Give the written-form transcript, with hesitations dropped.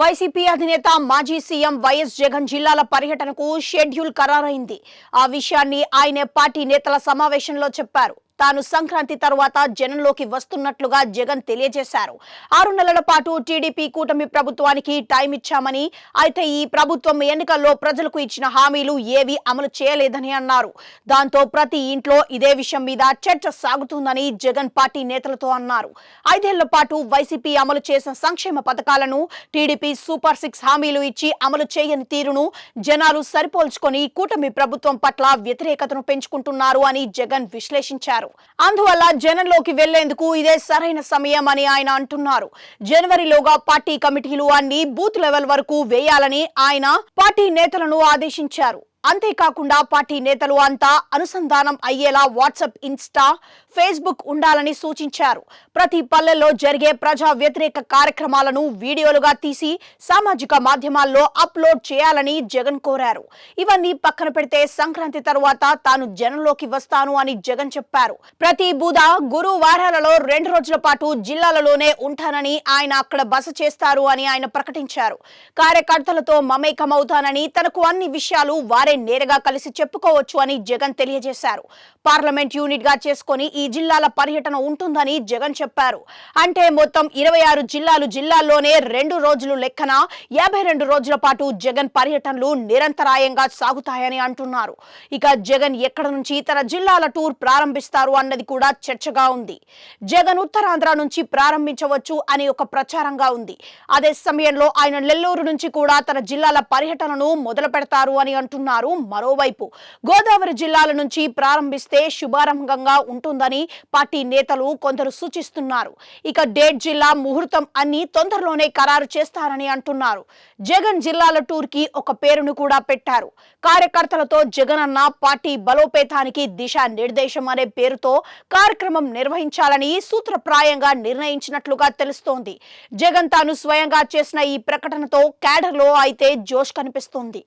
YCP అధినేత మాజీ CM YS Jagan జిల్లాల పర్యటనకు షెడ్యూల్ ఖరారైంది. ఆ విషయాన్ని ఆయన పార్టీ నేతల సమావేశంలో చెప్పారు. తాను సంక్రాంతి తర్వాత జనంలోకి వస్తున్నట్లుగా జగన్ తెలియజేశారు. 6 నెలల పాటు టీడీపీ కూటమి ప్రభుత్వానికి టైం ఇచ్చామని, అయితే ఈ ప్రభుత్వం ఎన్నికల్లో ప్రజలకు ఇచ్చిన హామీలు ఏవీ అమలు చేయలేదని అన్నారు. దాంతో ప్రతి ఇంట్లో ఇదే విషయం మీద చర్చ సాగుతుందని జగన్ పార్టీ నేతలతో అన్నారు. 5 ఏళ్ల పాటు వైసీపీ అమలు చేసిన సంక్షేమ పథకాలను టీడీపీ సూపర్ 6 హామీలు ఇచ్చి అమలు చేయని తీరును జనాలు సరిపోల్చుకొని కూటమి ప్రభుత్వం పట్ల వ్యతిరేకతను పెంచుకుంటున్నారు అని జగన్ విశ్లేషించారు. అందువల్ల జనంలోకి వెళ్లేందుకు ఇదే సరైన సమయం అని ఆయన అంటున్నారు. జనవరిలోగా పార్టీ కమిటీలు అన్ని బూత్ లెవెల్ వరకు వేయాలని ఆయన పార్టీ నేతలను ఆదేశించారు. అంతేకాకుండా పార్టీ నేతలు అంతా అనుసంధానం అయ్యేలా వాట్సాప్, ఇన్స్టా, ఫేస్బుక్ ఉండాలని సూచించారు. ప్రతి పల్లెల్లో జరిగే ప్రజా వ్యతిరేక కార్యక్రమాలను వీడియోలుగా తీసి సామాజిక మాధ్యమాల్లో అప్లోడ్ చేయాలని జగన్ కోరారు. ఇవన్నీ పక్కన పెడితే సంక్రాంతి తరువాత తాను జనంలోకి వస్తాను అని జగన్ చెప్పారు. ప్రతి బుధ, గురు వారాలలో 2 రోజుల పాటు జిల్లాలలోనే ఉంటానని, ఆయన అక్కడ బస చేస్తారు అని ఆయన ప్రకటించారు. కార్యకర్తలతో మమేకమవుతానని, తనకు అన్ని విషయాలు వారే నేరుగా కలిసి చెప్పుకోవచ్చు అని జగన్ తెలియజేశారు. పార్లమెంట్ యూనిట్ గా చేసుకుని ఈ జిల్లాల పర్యటన ఉంటుందని జగన్ చెప్పారు. అంటే మొత్తం 26 జిల్లాల్లోనే 2 రోజులు లెక్కన 52 రోజుల పాటు జగన్ పర్యటనలు నిరంతరాయంగా సాగుతాయని అంటున్నారు. ఇక జగన్ ఎక్కడ నుంచి తన జిల్లాల టూర్ ప్రారంభిస్తారు అన్నది కూడా చర్చగా ఉంది. జగన్ ఉత్తరాంధ్ర నుంచి ప్రారంభించవచ్చు అని ఒక ప్రచారంగా ఉంది. అదే సమయంలో ఆయన నెల్లూరు నుంచి కూడా తన జిల్లాల పర్యటనను మొదలు పెడతారు అని అంటున్నారు. మరోవైపు గోదావరి జిల్లాల నుంచి ప్రారంభిస్తే శుభారంభంగా ఉంటుందని పార్టీ నేతలు కొందరు సూచిస్తున్నారు. ఇక డేట్, జిల్లా, ముహూర్తం అన్ని తొందరలోనే ఖరారు చేస్తారని అంటున్నారు. జగన్ జిల్లాల టూర్ కి ఒక పేరును కూడా పెట్టారు. కార్యకర్తలతో జగన్ అన్న పార్టీ బలోపేతానికి దిశా నిర్దేశం అనే పేరుతో కార్యక్రమం నిర్వహించాలని సూత్రప్రాయంగా నిర్ణయించినట్లుగా తెలుస్తోంది. జగన్ తాను స్వయంగా చేసిన ఈ ప్రకటనతో క్యాడర్లో అయితే జోష్ కనిపిస్తోంది.